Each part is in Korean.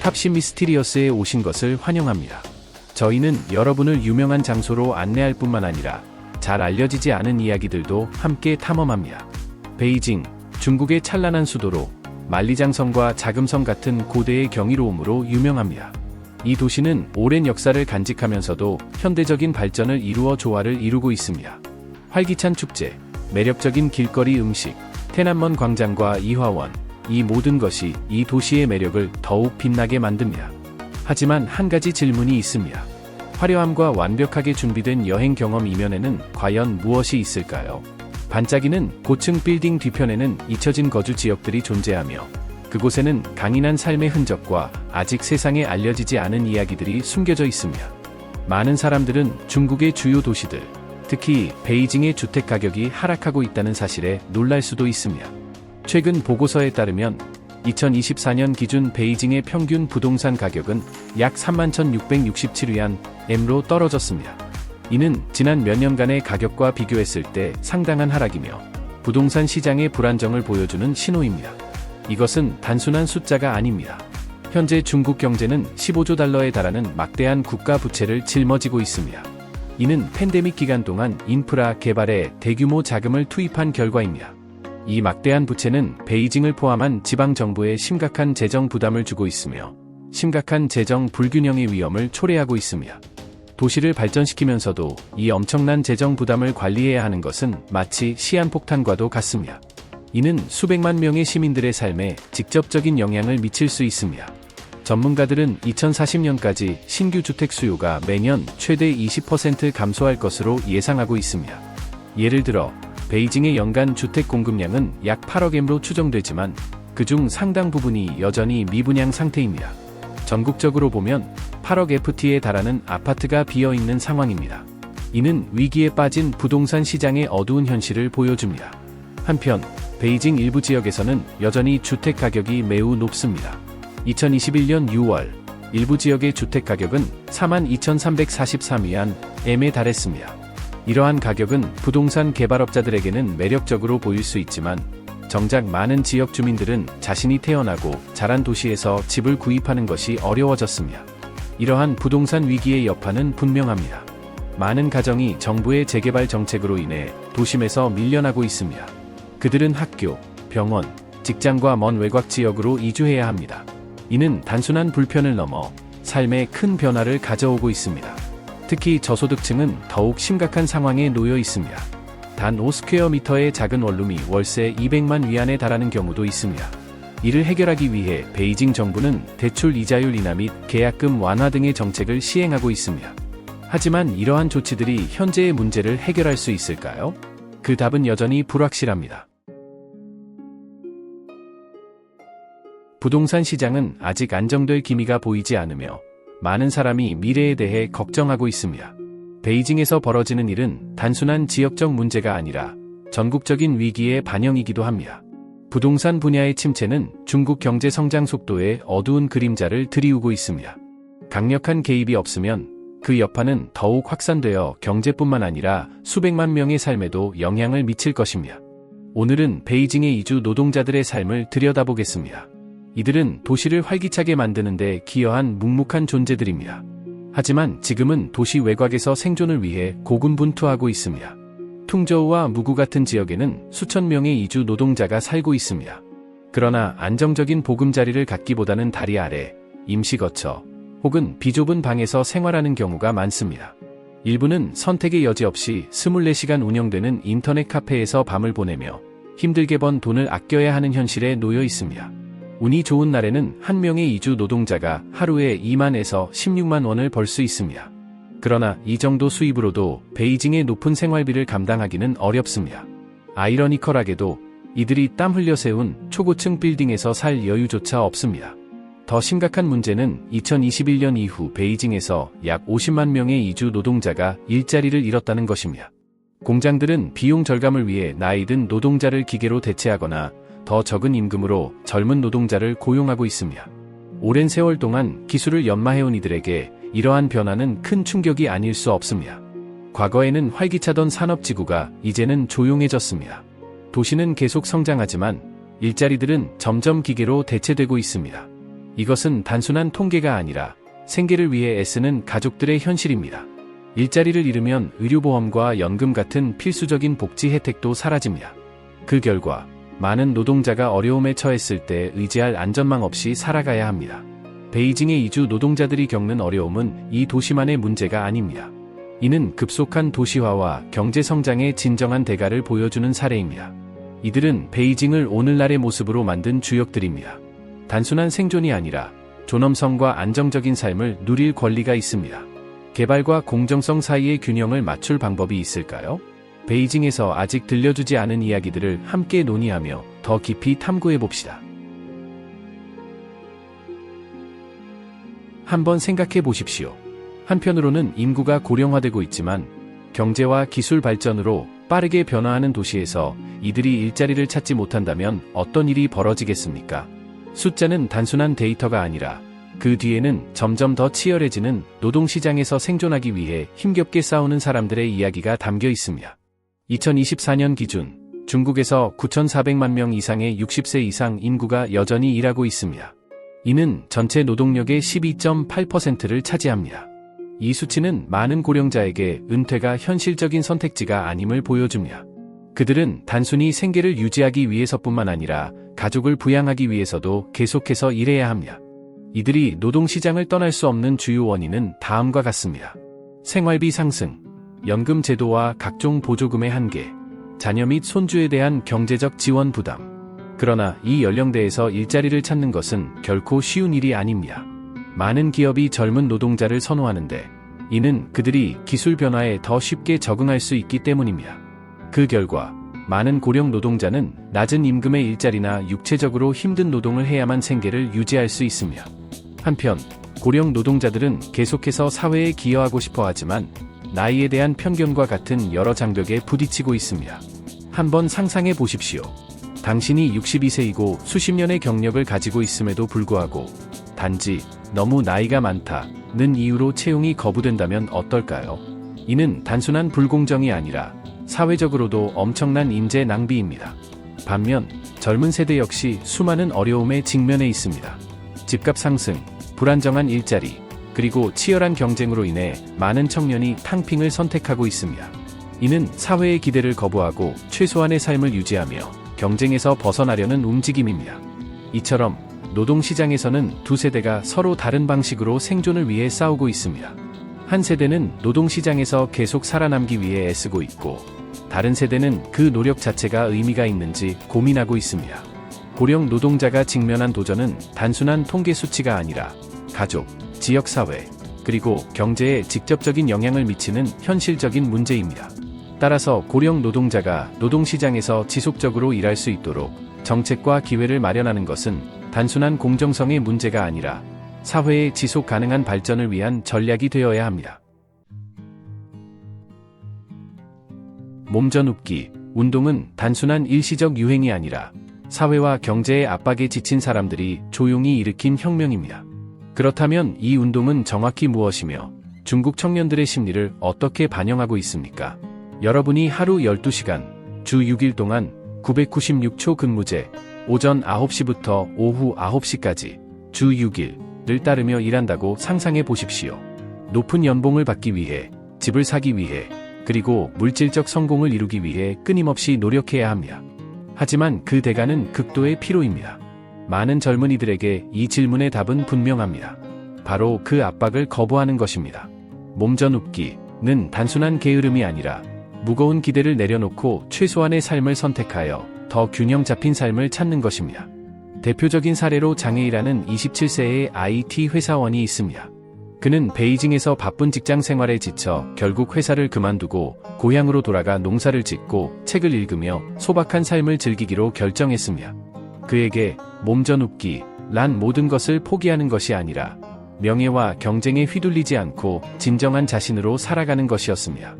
탑시 미스티리어스에 오신 것을 환영합니다. 저희는 여러분을 유명한 장소로 안내할 뿐만 아니라 잘 알려지지 않은 이야기들도 함께 탐험합니다. 베이징, 중국의 찬란한 수도로 만리장성과 자금성 같은 고대의 경이로움으로 유명합니다. 이 도시는 오랜 역사를 간직하면서도 현대적인 발전을 이루어 조화를 이루고 있습니다. 활기찬 축제, 매력적인 길거리 음식,天安门 광장과 이화원, 이 모든 것이 이 도시의 매력을 더욱 빛나게 만듭니다. 하지만 한 가지 질문이 있습니다. 화려함과 완벽하게 준비된 여행 경험 이면에는 과연 무엇이 있을까요? 반짝이는 고층 빌딩 뒤편에는 잊혀진 거주 지역들이 존재하며 그곳에는 강인한 삶의 흔적과 아직 세상에 알려지지 않은 이야기들이 숨겨져 있습니다. 많은 사람들은 중국의 주요 도시들, 특히 베이징의 주택 가격이 하락하고 있다는 사실에 놀랄 수도 있습니다. 최근 보고서에 따르면 2024년 기준 베이징의 평균 부동산 가격은 약 31,667위안으로 떨어졌습니다. 이는 지난 몇 년간의 가격과 비교했을 때 상당한 하락이며 부동산 시장의 불안정을 보여주는 신호입니다. 이것은 단순한 숫자가 아닙니다. 현재 중국 경제는 15조 달러에 달하는 막대한 국가 부채를 짊어지고 있습니다. 이는 팬데믹 기간 동안 인프라 개발에 대규모 자금을 투입한 결과입니다. 이 막대한 부채는 베이징을 포함한 지방 정부에 심각한 재정 부담을 주고 있으며 심각한 재정 불균형의 위험을 초래하고 있습니다. 도시를 발전시키면서도 이 엄청난 재정 부담을 관리해야 하는 것은 마치 시한폭탄과도 같습니다. 이는 수백만 명의 시민들의 삶에 직접적인 영향을 미칠 수 있습니다. 전문가들은 2040년까지 신규 주택 수요가 매년 최대 20% 감소할 것으로 예상하고 있습니다. 예를 들어 베이징의 연간 주택 공급량은 약 8억M로 추정되지만 그중 상당 부분이 여전히 미분양 상태입니다. 전국적으로 보면 8억 FT에 달하는 아파트가 비어있는 상황입니다. 이는 위기에 빠진 부동산 시장의 어두운 현실을 보여줍니다. 한편 베이징 일부 지역에서는 여전히 주택 가격이 매우 높습니다. 2021년 6월 일부 지역의 주택 가격은 42,343위안에 달했습니다. 이러한 가격은 부동산 개발업자들에게는 매력적으로 보일 수 있지만 정작 많은 지역 주민들은 자신이 태어나고 자란 도시에서 집을 구입하는 것이 어려워졌습니다. 이러한 부동산 위기의 여파는 분명합니다. 많은 가정이 정부의 재개발 정책으로 인해 도심에서 밀려나고 있습니다. 그들은 학교, 병원, 직장과 먼 외곽 지역으로 이주해야 합니다. 이는 단순한 불편을 넘어 삶에 큰 변화를 가져오고 있습니다. 특히 저소득층은 더욱 심각한 상황에 놓여 있습니다. 단 5스퀘어미터의 작은 원룸이 월세 200만 위안에 달하는 경우도 있습니다. 이를 해결하기 위해 베이징 정부는 대출 이자율 인하 및 계약금 완화 등의 정책을 시행하고 있습니다. 하지만 이러한 조치들이 현재의 문제를 해결할 수 있을까요? 그 답은 여전히 불확실합니다. 부동산 시장은 아직 안정될 기미가 보이지 않으며 많은 사람이 미래에 대해 걱정하고 있습니다. 베이징에서 벌어지는 일은 단순한 지역적 문제가 아니라 전국적인 위기의 반영이기도 합니다. 부동산 분야의 침체는 중국 경제 성장 속도에 어두운 그림자를 드리우고 있습니다. 강력한 개입이 없으면 그 여파는 더욱 확산되어 경제뿐만 아니라 수백만 명의 삶에도 영향을 미칠 것입니다. 오늘은 베이징의 이주 노동자들의 삶을 들여다보겠습니다. 이들은 도시를 활기차게 만드는 데 기여한 묵묵한 존재들입니다. 하지만 지금은 도시 외곽에서 생존을 위해 고군분투하고 있습니다. 퉁저우와 무구 같은 지역에는 수천 명의 이주 노동자가 살고 있습니다. 그러나 안정적인 보금자리를 갖기보다는 다리 아래, 임시거처, 혹은 비좁은 방에서 생활하는 경우가 많습니다. 일부는 선택의 여지 없이 24시간 운영되는 인터넷 카페에서 밤을 보내며 힘들게 번 돈을 아껴야 하는 현실에 놓여 있습니다. 운이 좋은 날에는 한 명의 이주 노동자가 하루에 2만에서 16만 원을 벌 수 있습니다. 그러나 이 정도 수입으로도 베이징의 높은 생활비를 감당하기는 어렵습니다. 아이러니컬하게도 이들이 땀 흘려 세운 초고층 빌딩에서 살 여유조차 없습니다. 더 심각한 문제는 2021년 이후 베이징에서 약 50만 명의 이주 노동자가 일자리를 잃었다는 것입니다. 공장들은 비용 절감을 위해 나이든 노동자를 기계로 대체하거나 더 적은 임금으로 젊은 노동자를 고용하고 있습니다. 오랜 세월 동안 기술을 연마해온 이들에게 이러한 변화는 큰 충격이 아닐 수 없습니다. 과거에는 활기차던 산업지구가 이제는 조용해졌습니다. 도시는 계속 성장하지만 일자리들은 점점 기계로 대체되고 있습니다. 이것은 단순한 통계가 아니라 생계를 위해 애쓰는 가족들의 현실입니다. 일자리를 잃으면 의료보험과 연금 같은 필수적인 복지 혜택도 사라집니다. 그 결과 많은 노동자가 어려움에 처했을 때 의지할 안전망 없이 살아가야 합니다. 베이징의 이주 노동자들이 겪는 어려움은 이 도시만의 문제가 아닙니다. 이는 급속한 도시화와 경제 성장의 진정한 대가를 보여주는 사례입니다. 이들은 베이징을 오늘날의 모습으로 만든 주역들입니다. 단순한 생존이 아니라 존엄성과 안정적인 삶을 누릴 권리가 있습니다. 개발과 공정성 사이의 균형을 맞출 방법이 있을까요? 베이징에서 아직 들려주지 않은 이야기들을 함께 논의하며 더 깊이 탐구해봅시다. 한번 생각해 보십시오. 한편으로는 인구가 고령화되고 있지만 경제와 기술 발전으로 빠르게 변화하는 도시에서 이들이 일자리를 찾지 못한다면 어떤 일이 벌어지겠습니까? 숫자는 단순한 데이터가 아니라 그 뒤에는 점점 더 치열해지는 노동시장에서 생존하기 위해 힘겹게 싸우는 사람들의 이야기가 담겨 있습니다. 2024년 기준 중국에서 9,400만 명 이상의 60세 이상 인구가 여전히 일하고 있습니다. 이는 전체 노동력의 12.8%를 차지합니다. 이 수치는 많은 고령자에게 은퇴가 현실적인 선택지가 아님을 보여줍니다. 그들은 단순히 생계를 유지하기 위해서뿐만 아니라 가족을 부양하기 위해서도 계속해서 일해야 합니다. 이들이 노동시장을 떠날 수 없는 주요 원인은 다음과 같습니다. 생활비 상승, 연금 제도와 각종 보조금의 한계, 자녀 및 손주에 대한 경제적 지원 부담. 그러나 이 연령대에서 일자리를 찾는 것은 결코 쉬운 일이 아닙니다. 많은 기업이 젊은 노동자를 선호하는데 이는 그들이 기술 변화에 더 쉽게 적응할 수 있기 때문입니다. 그 결과 많은 고령 노동자는 낮은 임금의 일자리나 육체적으로 힘든 노동을 해야만 생계를 유지할 수 있습니다. 한편 고령 노동자들은 계속해서 사회에 기여하고 싶어 하지만 나이에 대한 편견과 같은 여러 장벽에 부딪히고 있습니다. 한번 상상해 보십시오. 당신이 62세이고 수십 년의 경력을 가지고 있음에도 불구하고 단지 너무 나이가 많다는 이유로 채용이 거부된다면 어떨까요? 이는 단순한 불공정이 아니라 사회적으로도 엄청난 인재 낭비입니다. 반면 젊은 세대 역시 수많은 어려움에 직면해 있습니다. 집값 상승, 불안정한 일자리, 그리고 치열한 경쟁으로 인해 많은 청년이 탕핑을 선택하고 있습니다. 이는 사회의 기대를 거부하고 최소한의 삶을 유지하며 경쟁에서 벗어나려는 움직임입니다. 이처럼 노동시장에서는 두 세대가 서로 다른 방식으로 생존을 위해 싸우고 있습니다. 한 세대는 노동시장에서 계속 살아남기 위해 애쓰고 있고 다른 세대는 그 노력 자체가 의미가 있는지 고민하고 있습니다. 고령 노동자가 직면한 도전은 단순한 통계 수치가 아니라 가족, 지역사회, 그리고 경제에 직접적인 영향을 미치는 현실적인 문제입니다. 따라서 고령 노동자가 노동시장에서 지속적으로 일할 수 있도록 정책과 기회를 마련하는 것은 단순한 공정성의 문제가 아니라 사회의 지속 가능한 발전을 위한 전략이 되어야 합니다. 몸전웁기, 운동은 단순한 일시적 유행이 아니라 사회와 경제의 압박에 지친 사람들이 조용히 일으킨 혁명입니다. 그렇다면 이 운동은 정확히 무엇이며 중국 청년들의 심리를 어떻게 반영하고 있습니까? 여러분이 하루 12시간, 주 6일 동안 996초 근무제, 오전 9시부터 오후 9시까지 주 6일을 따르며 일한다고 상상해 보십시오. 높은 연봉을 받기 위해, 집을 사기 위해, 그리고 물질적 성공을 이루기 위해 끊임없이 노력해야 합니다. 하지만 그 대가는 극도의 피로입니다. 많은 젊은이들에게 이 질문의 답은 분명합니다. 바로 그 압박을 거부하는 것입니다. 몸전웁기는 단순한 게으름이 아니라 무거운 기대를 내려놓고 최소한의 삶을 선택하여 더 균형 잡힌 삶을 찾는 것입니다. 대표적인 사례로 장해이라는 27세의 IT 회사원이 있습니다. 그는 베이징에서 바쁜 직장 생활에 지쳐 결국 회사를 그만두고 고향으로 돌아가 농사를 짓고 책을 읽으며 소박한 삶을 즐기기로 결정했습니다. 그에게 몸전웁기란 모든 것을 포기하는 것이 아니라 명예와 경쟁에 휘둘리지 않고 진정한 자신으로 살아가는 것이었습니다.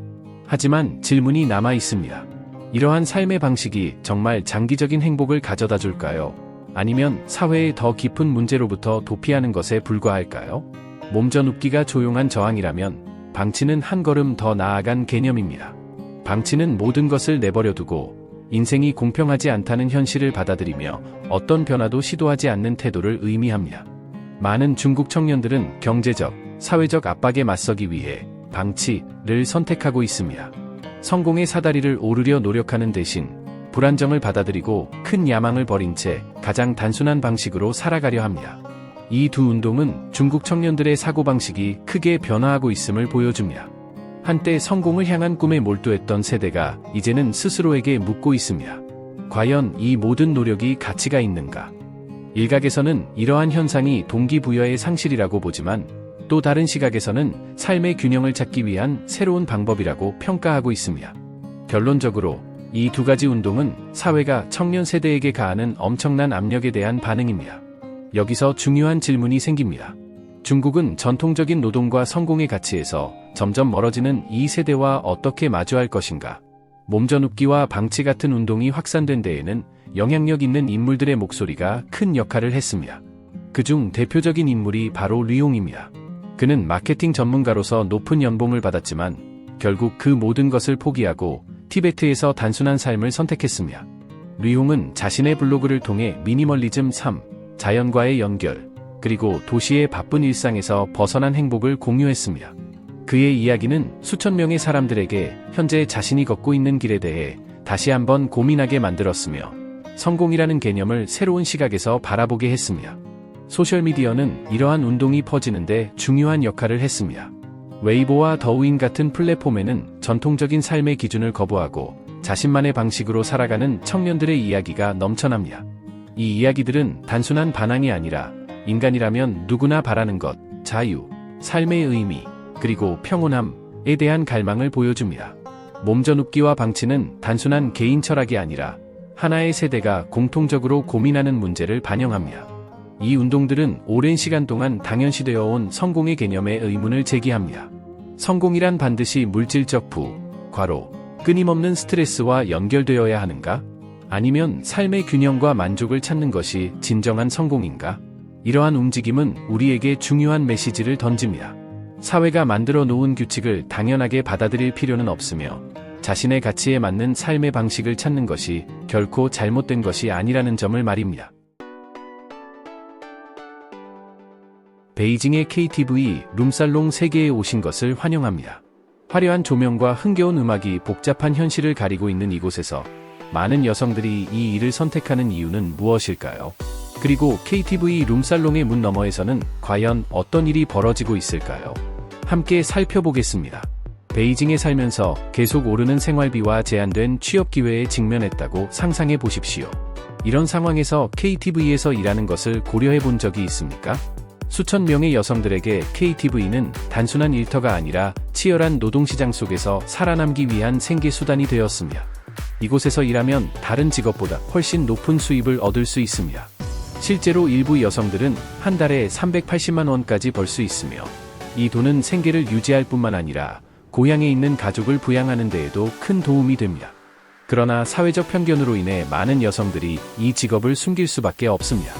하지만 질문이 남아 있습니다. 이러한 삶의 방식이 정말 장기적인 행복을 가져다 줄까요? 아니면 사회의 더 깊은 문제로부터 도피하는 것에 불과할까요? 몸전웁기가 조용한 저항이라면 방치는 한 걸음 더 나아간 개념입니다. 방치는 모든 것을 내버려 두고 인생이 공평하지 않다는 현실을 받아들이며 어떤 변화도 시도하지 않는 태도를 의미합니다. 많은 중국 청년들은 경제적, 사회적 압박에 맞서기 위해 방치를 선택하고 있습니다. 성공의 사다리를 오르려 노력하는 대신 불안정을 받아들이고 큰 야망을 버린 채 가장 단순한 방식으로 살아가려 합니다. 이 두 운동은 중국 청년들의 사고방식이 크게 변화하고 있음을 보여줍니다. 한때 성공을 향한 꿈에 몰두했던 세대가 이제는 스스로에게 묻고 있습니다. 과연 이 모든 노력이 가치가 있는가? 일각에서는 이러한 현상이 동기부여의 상실이라고 보지만 또 다른 시각에서는 삶의 균형을 찾기 위한 새로운 방법이라고 평가하고 있습니다. 결론적으로 이 두 가지 운동은 사회가 청년 세대에게 가하는 엄청난 압력에 대한 반응입니다. 여기서 중요한 질문이 생깁니다. 중국은 전통적인 노동과 성공의 가치에서 점점 멀어지는 이 세대와 어떻게 마주할 것인가? 몸져눕기와 방치 같은 운동이 확산된 데에는 영향력 있는 인물들의 목소리가 큰 역할을 했습니다. 그중 대표적인 인물이 바로 류용입니다. 그는 마케팅 전문가로서 높은 연봉을 받았지만 결국 그 모든 것을 포기하고 티베트에서 단순한 삶을 선택했습니다. 류용은 자신의 블로그를 통해 미니멀리즘 3, 자연과의 연결, 그리고 도시의 바쁜 일상에서 벗어난 행복을 공유했습니다. 그의 이야기는 수천 명의 사람들에게 현재 자신이 걷고 있는 길에 대해 다시 한번 고민하게 만들었으며 성공이라는 개념을 새로운 시각에서 바라보게 했습니다. 소셜미디어는 이러한 운동이 퍼지는데 중요한 역할을 했습니다. 웨이보와 더우인 같은 플랫폼에는 전통적인 삶의 기준을 거부하고 자신만의 방식으로 살아가는 청년들의 이야기가 넘쳐납니다. 이 이야기들은 단순한 반항이 아니라 인간이라면 누구나 바라는 것, 자유, 삶의 의미, 그리고 평온함에 대한 갈망을 보여줍니다. 몸져눕기와 방치는 단순한 개인 철학이 아니라 하나의 세대가 공통적으로 고민하는 문제를 반영합니다. 이 운동들은 오랜 시간 동안 당연시되어 온 성공의 개념에 의문을 제기합니다. 성공이란 반드시 물질적 과로, 끊임없는 스트레스와 연결되어야 하는가? 아니면 삶의 균형과 만족을 찾는 것이 진정한 성공인가? 이러한 움직임은 우리에게 중요한 메시지를 던집니다. 사회가 만들어 놓은 규칙을 당연하게 받아들일 필요는 없으며 자신의 가치에 맞는 삶의 방식을 찾는 것이 결코 잘못된 것이 아니라는 점을 말입니다. 베이징의 KTV 룸살롱 세계에 오신 것을 환영합니다. 화려한 조명과 흥겨운 음악이 복잡한 현실을 가리고 있는 이곳에서 많은 여성들이 이 일을 선택하는 이유는 무엇일까요? 그리고 KTV 룸살롱의 문 너머에서는 과연 어떤 일이 벌어지고 있을까요? 함께 살펴보겠습니다. 베이징에 살면서 계속 오르는 생활비와 제한된 취업 기회에 직면했다고 상상해 보십시오. 이런 상황에서 KTV에서 일하는 것을 고려해 본 적이 있습니까? 수천 명의 여성들에게 KTV는 단순한 일터가 아니라 치열한 노동시장 속에서 살아남기 위한 생계수단이 되었습니다. 이곳에서 일하면 다른 직업보다 훨씬 높은 수입을 얻을 수 있습니다. 실제로 일부 여성들은 한 달에 380만 원까지 벌 수 있으며 이 돈은 생계를 유지할 뿐만 아니라 고향에 있는 가족을 부양하는 데에도 큰 도움이 됩니다. 그러나 사회적 편견으로 인해 많은 여성들이 이 직업을 숨길 수밖에 없습니다.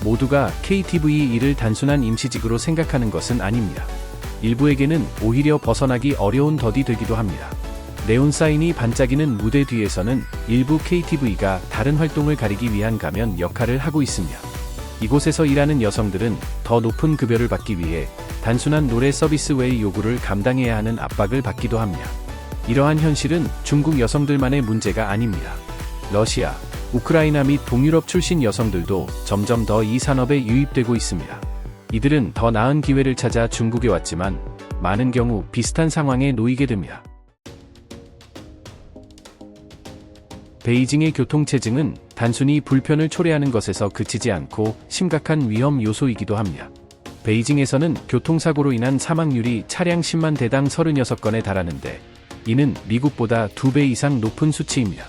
모두가 KTV 일을 단순한 임시직으로 생각하는 것은 아닙니다. 일부에게는 오히려 벗어나기 어려운 덫이 되기도 합니다. 네온사인이 반짝이는 무대 뒤에서는 일부 KTV가 다른 활동을 가리기 위한 가면 역할을 하고 있습니다. 이곳에서 일하는 여성들은 더 높은 급여를 받기 위해 단순한 노래 서비스 외의 요구를 감당해야 하는 압박을 받기도 합니다. 이러한 현실은 중국 여성들만의 문제가 아닙니다. 러시아, 우크라이나 및 동유럽 출신 여성들도 점점 더 이 산업에 유입되고 있습니다. 이들은 더 나은 기회를 찾아 중국에 왔지만 많은 경우 비슷한 상황에 놓이게 됩니다. 베이징의 교통체증은 단순히 불편을 초래하는 것에서 그치지 않고 심각한 위험 요소이기도 합니다. 베이징에서는 교통사고로 인한 사망률이 차량 10만 대당 36건에 달하는데 이는 미국보다 2배 이상 높은 수치입니다.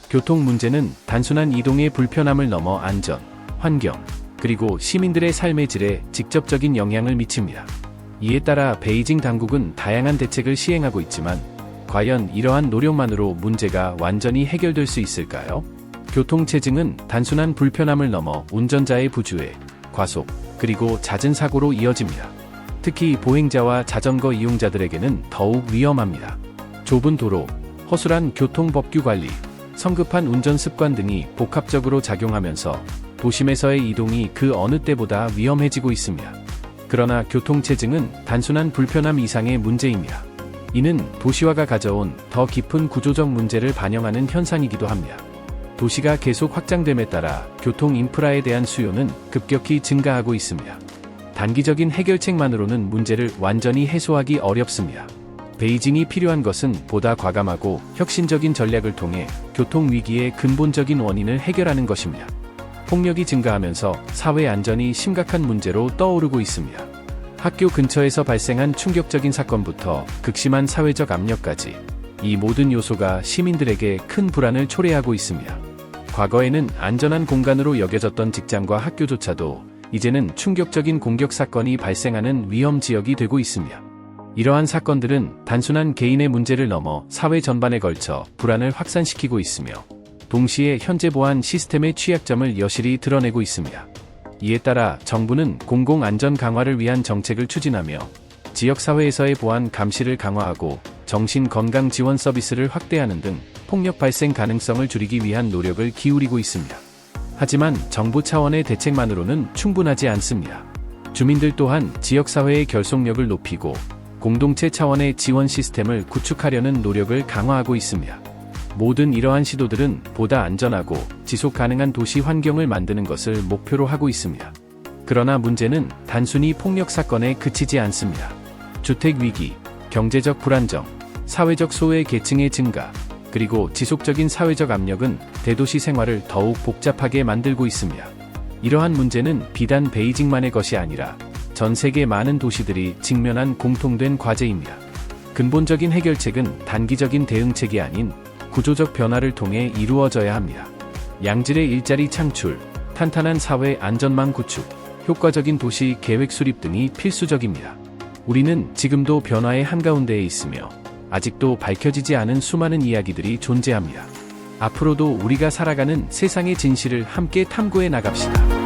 교통 문제는 단순한 이동의 불편함을 넘어 안전, 환경, 그리고 시민들의 삶의 질에 직접적인 영향을 미칩니다. 이에 따라 베이징 당국은 다양한 대책을 시행하고 있지만 과연 이러한 노력만으로 문제가 완전히 해결될 수 있을까요? 교통체증은 단순한 불편함을 넘어 운전자의 부주의, 과속, 그리고 잦은 사고로 이어집니다. 특히 보행자와 자전거 이용자들에게는 더욱 위험합니다. 좁은 도로, 허술한 교통법규 관리, 성급한 운전 습관 등이 복합적으로 작용하면서 도심에서의 이동이 그 어느 때보다 위험해지고 있습니다. 그러나 교통체증은 단순한 불편함 이상의 문제입니다. 이는 도시화가 가져온 더 깊은 구조적 문제를 반영하는 현상이기도 합니다. 도시가 계속 확장됨에 따라 교통 인프라에 대한 수요는 급격히 증가하고 있습니다. 단기적인 해결책만으로는 문제를 완전히 해소하기 어렵습니다. 베이징이 필요한 것은 보다 과감하고 혁신적인 전략을 통해 교통 위기의 근본적인 원인을 해결하는 것입니다. 폭력이 증가하면서 사회 안전이 심각한 문제로 떠오르고 있습니다. 학교 근처에서 발생한 충격적인 사건부터 극심한 사회적 압력까지 이 모든 요소가 시민들에게 큰 불안을 초래하고 있습니다. 과거에는 안전한 공간으로 여겨졌던 직장과 학교조차도 이제는 충격적인 공격 사건이 발생하는 위험 지역이 되고 있습니다. 이러한 사건들은 단순한 개인의 문제를 넘어 사회 전반에 걸쳐 불안을 확산시키고 있으며 동시에 현재 보안 시스템의 취약점을 여실히 드러내고 있습니다. 이에 따라 정부는 공공안전 강화를 위한 정책을 추진하며 지역사회에서의 보안 감시를 강화하고 정신건강 지원 서비스를 확대하는 등 폭력 발생 가능성을 줄이기 위한 노력을 기울이고 있습니다. 하지만 정부 차원의 대책만으로는 충분하지 않습니다. 주민들 또한 지역사회의 결속력을 높이고 공동체 차원의 지원 시스템을 구축하려는 노력을 강화하고 있습니다. 모든 이러한 시도들은 보다 안전하고 지속 가능한 도시 환경을 만드는 것을 목표로 하고 있습니다. 그러나 문제는 단순히 폭력 사건에 그치지 않습니다. 주택 위기, 경제적 불안정, 사회적 소외 계층의 증가, 그리고 지속적인 사회적 압력은 대도시 생활을 더욱 복잡하게 만들고 있습니다. 이러한 문제는 비단 베이징만의 것이 아니라 전 세계 많은 도시들이 직면한 공통된 과제입니다. 근본적인 해결책은 단기적인 대응책이 아닌 구조적 변화를 통해 이루어져야 합니다. 양질의 일자리 창출, 탄탄한 사회 안전망 구축, 효과적인 도시 계획 수립 등이 필수적입니다. 우리는 지금도 변화의 한가운데에 있으며 아직도 밝혀지지 않은 수많은 이야기들이 존재합니다. 앞으로도 우리가 살아가는 세상의 진실을 함께 탐구해 나갑시다.